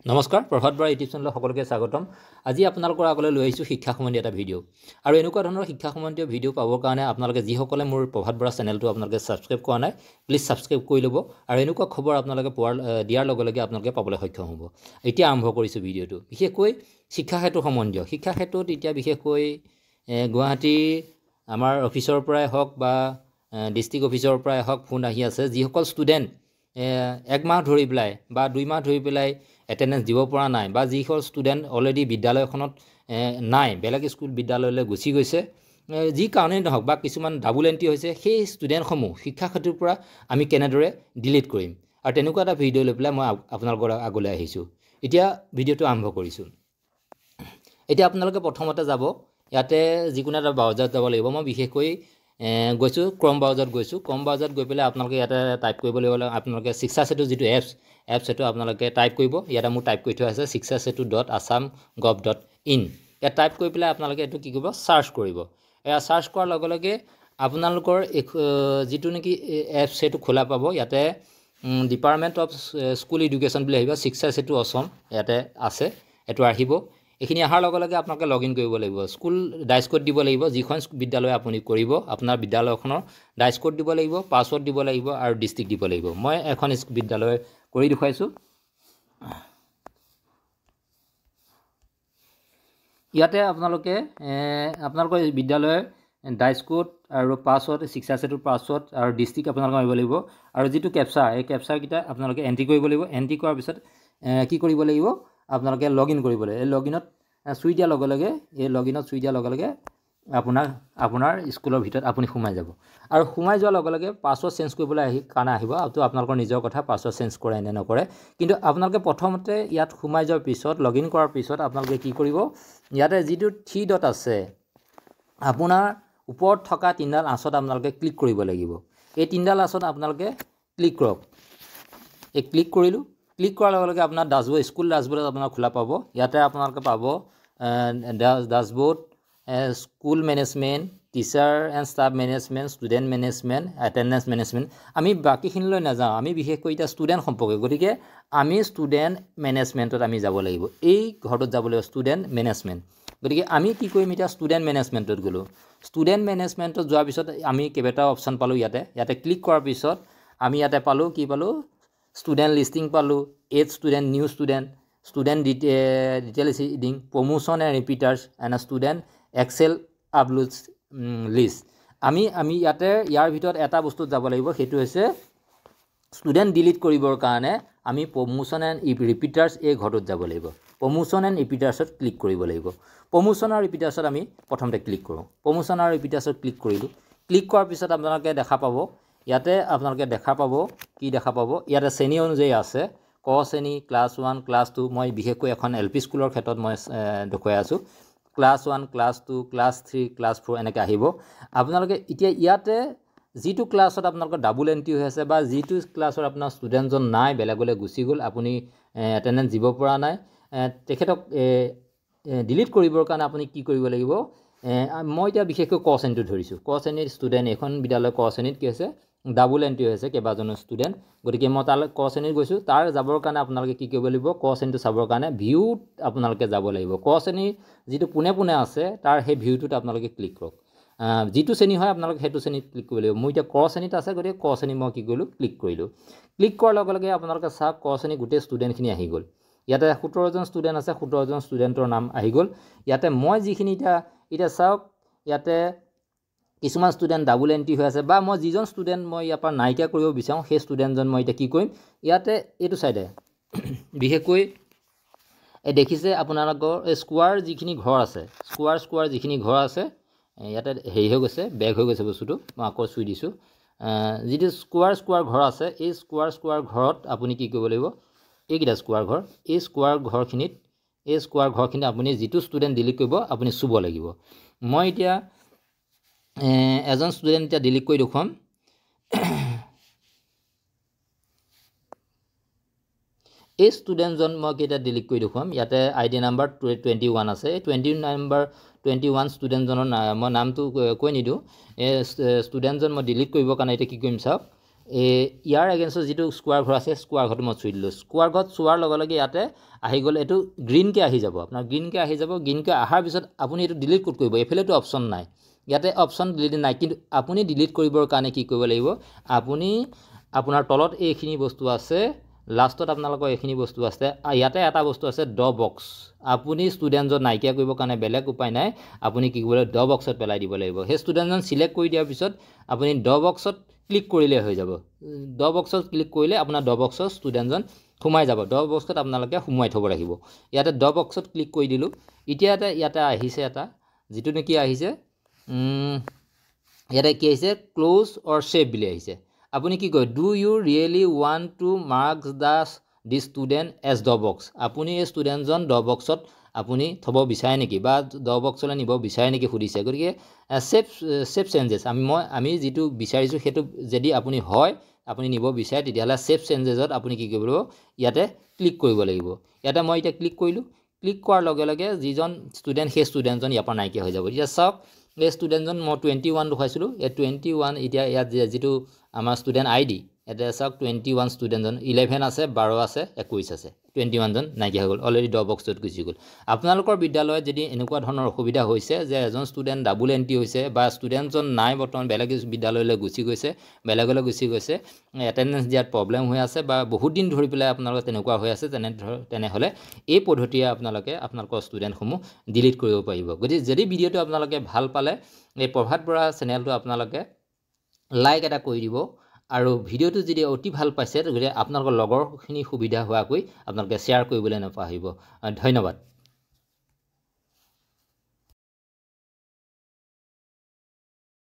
নমস্কাৰ প্ৰভাত বৰা ইউটিউব চেনেলত সকলোকে স্বাগতম। আজি আপোনালোকৰ আগলৈ লৈ আহিছোঁ শিক্ষা সম্বন্ধীয় এটা ভিডিঅ'। আৰু এনেকুৱা ধৰণৰ শিক্ষা সম্বন্ধীয় ভিডিঅ' পাবৰ কাৰণে আপোনালোকে যিসকলে মোৰ প্ৰভাত বৰা চেনেলটো আপোনালোকে ছাবস্ক্ৰাইব কৰা নাই, প্লিজ ছাবস্ক্ৰাইব কৰি ল'ব। আৰু এনেকুৱা খবৰ আপোনালোকে দিয়াৰ লগে লগে আপোনালোকে পাবলৈ সক্ষম হ'ব। এতিয়া আৰম্ভ কৰিছোঁ ভিডিঅ'টো। বিশেষকৈ শিক্ষা ক্ষেত্ৰ সম্বন্ধীয়। শিক্ষা ক্ষেত্ৰত এতিয়া বিশেষকৈ গুৱাহাটীৰ আমাৰ অফিচৰ পৰাই হওক বা ডিষ্ট্ৰিক্ট অফিচৰ পৰাই হওক ফোন আহি আছে, যিসকল ষ্টুডেণ্ট এক মাহ ধৰি পেলাই বা 2 মাহ ধৰি পেলাই এটেণ্ডেঞ্চ দিব পৰা নাই, বা যিসকল ষ্টুডেণ্ট অলৰেডি বিদ্যালয়খনত নাই, বেলেগ স্কুল বিদ্যালয়লৈ গুচি গৈছে, যি কাৰণেই নহওক বা কিছুমান ডাবুল এণ্ট্ৰি হৈছে, সেই ষ্টুডেণ্টসমূহ শিক্ষা ক্ষেত্ৰৰ পৰা আমি কেনেদৰে ডিলিট কৰিম, আৰু তেনেকুৱা এটা ভিডিঅ' লৈ পেলাই মই আপোনালোকৰ আগলৈ আহিছোঁ। এতিয়া ভিডিঅ'টো আৰম্ভ কৰিছোঁ। এতিয়া আপোনালোকে প্ৰথমতে যাব, ইয়াতে যিকোনো এটা ব্ৰাউজাৰত যাব লাগিব। মই বিশেষকৈ গৈছোঁ ক্ৰম ব্ৰাউজাৰত গৈছোঁ। ক্ৰম ব্ৰাউজাৰত গৈ পেলাই আপোনালোকে ইয়াতে টাইপ কৰিব লাগিব। আপোনালোকে শিক্ষা সেতু যিটো এপছ এইটো আপোনালোকে টাইপ কৰিব। ইয়াতে মোৰ টাইপ কৰি থোৱা আছে শিক্ষাsetu.assam.gov.in। ইয়াত টাইপ কৰি পেলাই আপোনালোকে এইটো কি কৰিব, চাৰ্চ কৰিব। এয়া চাৰ্চ কৰাৰ লগে লগে আপোনালোকৰ যিটো নেকি এপছ সেইটো খোলা পাব। ইয়াতে ডিপাৰ্টমেণ্ট অফ স্কুল এডুকেশ্যন বুলি আহিব, শিক্ষা সেতু অসম ইয়াতে আছে, এইটো আহিব। এইখিনি অহাৰ লগে লগে আপোনালোকে লগ ইন কৰিব লাগিব। স্কুল ডাইচ কোড দিব লাগিব, যিখন বিদ্যালয় আপুনি কৰিব আপোনাৰ বিদ্যালয়খনৰ ডাইচ কোড দিব লাগিব, পাছৱৰ্ড দিব লাগিব আৰু ডিষ্ট্ৰিক্ট দিব লাগিব। মই এখন বিদ্যালয় কৰি দেখুৱাইছোঁ। ইয়াতে আপোনালোকে আপোনালোকৰ বিদ্যালয়ৰ ডাইচ কোড আৰু পাছৱৰ্ড, শিক্ষা সেতুৰ পাছৱৰ্ড আৰু ডিষ্ট্ৰিক্ট আপোনালোকে মাৰিব লাগিব। আৰু যিটো কেপচা, এই কেপচাৰকেইটা আপোনালোকে এণ্ট্ৰি কৰিব লাগিব। এণ্ট্ৰি কৰাৰ পিছত কি কৰিব লাগিব, আপোনালোকে লগ ইন কৰিব লাগিব। এই লগ ইনত চুই দিয়াৰ লগে লগে আপোনাৰ স্কুলৰ ভিতৰত আপুনি সোমাই যাব। আৰু সোমাই যোৱাৰ লগে লগে পাছৱৰ্ড চেঞ্জ কৰিবলৈ কাৰণে আহিব। আৰু আপোনালোকৰ নিজৰ কথা পাছৱৰ্ড চেঞ্জ কৰে নে নকৰে। কিন্তু আপোনালোকে প্ৰথমতে ইয়াত সোমাই যোৱাৰ পিছত, লগ ইন কৰাৰ পিছত আপোনালোকে কি কৰিব, ইয়াতে যিটো 3 ডট আছে, আপোনাৰ ওপৰত থকা 3ডাল আঁচত আপোনালোকে ক্লিক কৰিব লাগিব। এই 3ডাল আঁচত আপোনালোকে ক্লিক কৰক। এই ক্লিক কৰিলোঁ। ক্লিক কৰাৰ লগে লগে আপোনাৰ ডাছবৰ্ড, স্কুল ডাছবৰ্ডত আপোনাৰ খোলা পাব। ইয়াতে আপোনালোকে পাব dashboard, school management, teacher and staff management, student management, attendance management. আমি বাকীখিনিলৈ নাযাওঁ, আমি বিশেষকৈ এতিয়া ষ্টুডেণ্ট সম্পৰ্কে, গতিকে আমি ষ্টুডেণ্ট মেনেজমেণ্টত আমি যাব লাগিব। এই ঘৰটোত যাব লাগিব, ষ্টুডেণ্ট মেনেজমেণ্ট। গতিকে আমি কি কৰিম, এতিয়া ষ্টুডেণ্ট মেনেজমেণ্টত গ'লোঁ। ষ্টুডেণ্ট মেনেজমেণ্টত যোৱাৰ পিছত আমি কেইবাটাও অপশ্যন পালোঁ। ইয়াতে ক্লিক কৰাৰ পিছত আমি ইয়াতে পালোঁ, কি পালোঁ, ষ্টুডেণ্ট লিষ্টিং পালোঁ, add student, new student, student detail reading, promotion and repeaters and student excel uploads list. আমি ইয়াতে ইয়াৰ ভিতৰত এটা বস্তুত যাব লাগিব, সেইটো হৈছে ষ্টুডেণ্ট ডিলিট কৰিবৰ কাৰণে আমি প্ৰমোশ্যন এণ্ড ৰিপিটাৰ্ছ এই ঘৰটোত যাব লাগিব। প্ৰমোশ্যন এণ্ড ৰিপিটাৰ্ছত ক্লিক কৰিব লাগিব। প্ৰমোশ্যন আৰু ৰিপিটাৰ্ছত আমি প্ৰথমতে ক্লিক কৰোঁ। প্ৰমোশ্যন আৰু ৰিপিটাৰ্ছত ক্লিক কৰিলোঁ। ক্লিক কৰাৰ পিছত আপোনালোকে দেখা পাব, ইয়াতে আপোনালোকে দেখা পাব, কি দেখা পাব, ইয়াতে শ্ৰেণী অনুযায়ী আছে, ক শ্ৰেণী, ক্লাছ 1, ক্লাছ 2। মই বিশেষকৈ এখন LP স্কুলৰ ক্ষেত্ৰত মই দেখুৱাই আছোঁ। ক্লাছ 1, ক্লাছ 2, ক্লাছ 3, ক্লাছ 4 এনেকৈ আহিব। আপোনালোকে এতিয়া ইয়াতে যিটো ক্লাছত আপোনালোকৰ ডাবুল এণ্ট্ৰি হৈ আছে, বা যিটো ক্লাছৰ আপোনাৰ ষ্টুডেণ্টজন নাই, বেলেগলৈ গুচি গ'ল, আপুনি এটেণ্ডেঞ্চ দিব পৰা নাই, তেখেতক ডিলিট কৰিবৰ কাৰণে আপুনি কি কৰিব লাগিব, মই এতিয়া বিশেষকৈ ক শ্ৰেণীটো ধৰিছোঁ। ক শ্ৰেণীৰ ষ্টুডেণ্ট, এখন বিদ্যালয় ক শ্ৰেণীত কি হৈছে, ডাবুল এণ্ট্ৰি হৈছে কেইবাজনো ষ্টুডেণ্ট। গতিকে মই তালৈ ক শ্ৰেণীত গৈছোঁ। তাৰ যাবৰ কাৰণে আপোনালোকে কি কৰিব লাগিব, ক শ্ৰেণীটো চাবৰ কাৰণে ভিউত আপোনালোকে যাব লাগিব। ক শ্ৰেণীৰ যিটো পোনে পোনে আছে, তাৰ সেই ভিউটোত আপোনালোকে ক্লিক কৰক। যিটো শ্ৰেণী হয় আপোনালোকে সেইটো শ্ৰেণীত ক্লিক কৰিব লাগিব। মোৰ এতিয়া ক শ্ৰেণীত আছে, গতিকে ক শ্ৰেণী মই কি কৰিলোঁ, ক্লিক কৰিলোঁ। ক্লিক কৰাৰ লগে লগে আপোনালোকে চাওক, ক শ্ৰেণীৰ গোটেই ষ্টুডেণ্টখিনি আহি গ'ল। ইয়াতে 17জন ষ্টুডেণ্ট আছে, 17জন ষ্টুডেণ্টৰ নাম আহি গ'ল। ইয়াতে মই যিখিনি এতিয়া চাওক, ইয়াতে কিছুমান ষ্টুডেণ্ট ডাবুল এণ্ট্ৰি হৈ আছে, বা মই যিজন ষ্টুডেণ্ট মই ইয়াৰ পৰা নাইকিয়া কৰিব বিচাৰোঁ, সেই ষ্টুডেণ্টজন মই এতিয়া কি কৰিম, ইয়াতে এইটো ছাইডে বিশেষকৈ দেখিছে আপোনালোকৰ এই স্কোৱাৰ যিখিনি ঘৰ আছে, স্কোৱাৰ যিখিনি ঘৰ আছে, ইয়াতে হেৰি হৈ গৈছে, বেগ হৈ গৈছে বস্তুটো, মই আকৌ চুই দিছোঁ। যিটো স্কোৱাৰ ঘৰ আছে, এই স্কোৱাৰ ঘৰত আপুনি কি কৰিব লাগিব, এইকেইটা স্কোৱাৰ ঘৰ, এই স্কোৱাৰ ঘৰখিনি আপুনি যিটো ষ্টুডেণ্ট ডিলিট কৰিব আপুনি চুব লাগিব। মই এতিয়া এজন ষ্টুডেণ্ট এতিয়া ডিলিট কৰি দেখুৱাম। এই ষ্টুডেণ্টজন মই কেইটা ডিলিট কৰি দেখুৱাম। ইয়াতে ID নাম্বাৰ 21 আছে। এই 21 ষ্টুডেণ্টজনৰ মই নামটো কৈ নিদিওঁ। এই ষ্টুডেণ্টজন মই ডিলিট কৰিবৰ কাৰণে এতিয়া কি কৰিম চাওক, ইয়াৰ এগেইনষ্টত যিটো স্কোৱাৰ ঘৰ আছে স্কোৱাৰ ঘৰটো মই চুই দিলোঁ স্কোৱাৰ ঘৰত চোৱাৰ লগে লগে ইয়াতে আহি গ'লে এইটো গ্ৰীণকৈ আহি যাব আপোনাৰ গ্ৰীণকৈ আহি যাব গ্ৰীণকৈ অহাৰ পিছত আপুনি এইটো ডিলিট ক'ত কৰিব এইফালেতো অপশ্যন নাই ইয়াতে অপশ্যন ডিলিট নাই কিন্তু আপুনি ডিলিট কৰিবৰ কাৰণে কি কৰিব লাগিব আপুনি আপোনাৰ তলত এইখিনি বস্তু আছে লাষ্টত আপোনালোকৰ এইখিনি বস্তু আছে ইয়াতে এটা বস্তু আছে ড বক্স আপুনি ষ্টুডেণ্টজন নাইকিয়া কৰিবৰ কাৰণে বেলেগ উপায় নাই আপুনি কি কৰিব ড বক্সত পেলাই দিব লাগিব সেই ষ্টুডেণ্টজন চিলেক্ট কৰি দিয়াৰ পিছত আপুনি ড বক্সত ক্লিক কৰিলে হৈ যাব ড বক্সত ক্লিক কৰিলে আপোনাৰ ড বক্সৰ ষ্টুডেণ্টজন সোমাই যাব ড বক্সত আপোনালোকে সোমাই থ'ব লাগিব ইয়াতে ড বক্সত ক্লিক কৰি দিলোঁ এতিয়া ইয়াতে আহিছে এটা যিটো নেকি আহিছে ইয়াতে কি আহিছে ক্লোজ অৰ সেভ বুলি আহিছে আপুনি কি কয় do you really want to marks the student as the box আপুনি এই ষ্টুডেণ্টজন ড বক্সত আপুনি থ'ব বিচাৰে নেকি বা ড বক্সলৈ নিব বিচাৰে নেকি সুধিছে গতিকে সেভ চেঞ্জেছ আমি যিটো বিচাৰিছোঁ সেইটো যদি আপুনি হয় আপুনি নিব বিচাৰে তেতিয়াহ'লে সেভ চেঞ্জেছত আপুনি কি কৰিব লাগিব ইয়াতে ক্লিক কৰিব লাগিব ইয়াতে মই এতিয়া ক্লিক কৰিলোঁ ক্লিক কৰাৰ লগে লগে যিজন ষ্টুডেণ্ট সেই ষ্টুডেণ্টজন ইয়াৰ পৰা নাইকিয়া হৈ যাব এতিয়া চাওক এই ষ্টুডেণ্টজন মই 21 দেখুৱাইছিলোঁ এই 21 এতিয়া ইয়াত যিটো আমাৰ ষ্টুডেণ্ট আইডি ইয়াতে চাওক 21 ষ্টুডেণ্টজন 11 আছে 12 আছে 21 আছে 21জন নাইকিয়া হৈ গ'ল অলৰেডি ড বক্সত গুচি গ'ল আপোনালোকৰ বিদ্যালয়ত যদি এনেকুৱা ধৰণৰ অসুবিধা হৈছে যে এজন ষ্টুডেণ্ট ডাবল এণ্ট্ৰি হৈছে বা ষ্টুডেণ্টজন নাই বৰ্তমান বেলেগ বিদ্যালয়লৈ গুচি গৈছে বেলেগলৈ গুচি গৈছে এটেণ্ডেঞ্চ দিয়াত প্ৰব্লেম হৈ আছে বা বহুত দিন ধৰি পেলাই আপোনালোকৰ তেনেকুৱা হৈ আছে তেনেহ'লে এই পদ্ধতিৰে আপোনালোকৰ ষ্টুডেণ্টসমূহ ডিলিট কৰিব পাৰিব গতিকে যদি ভিডিঅ'টো আপোনালোকে ভাল পালে এই প্ৰভাত বৰা চেনেলটো আপোনালোকে লাইক এটা কৰি দিব আৰু ভিডিঅ'টো যদি অতি ভাল পাইছে গতিকে আপোনালোকৰ লগৰখিনি সুবিধা হোৱাকৈ আপোনালোকে শ্বেয়াৰ কৰিবলৈ নাপাহৰিব ধন্যবাদ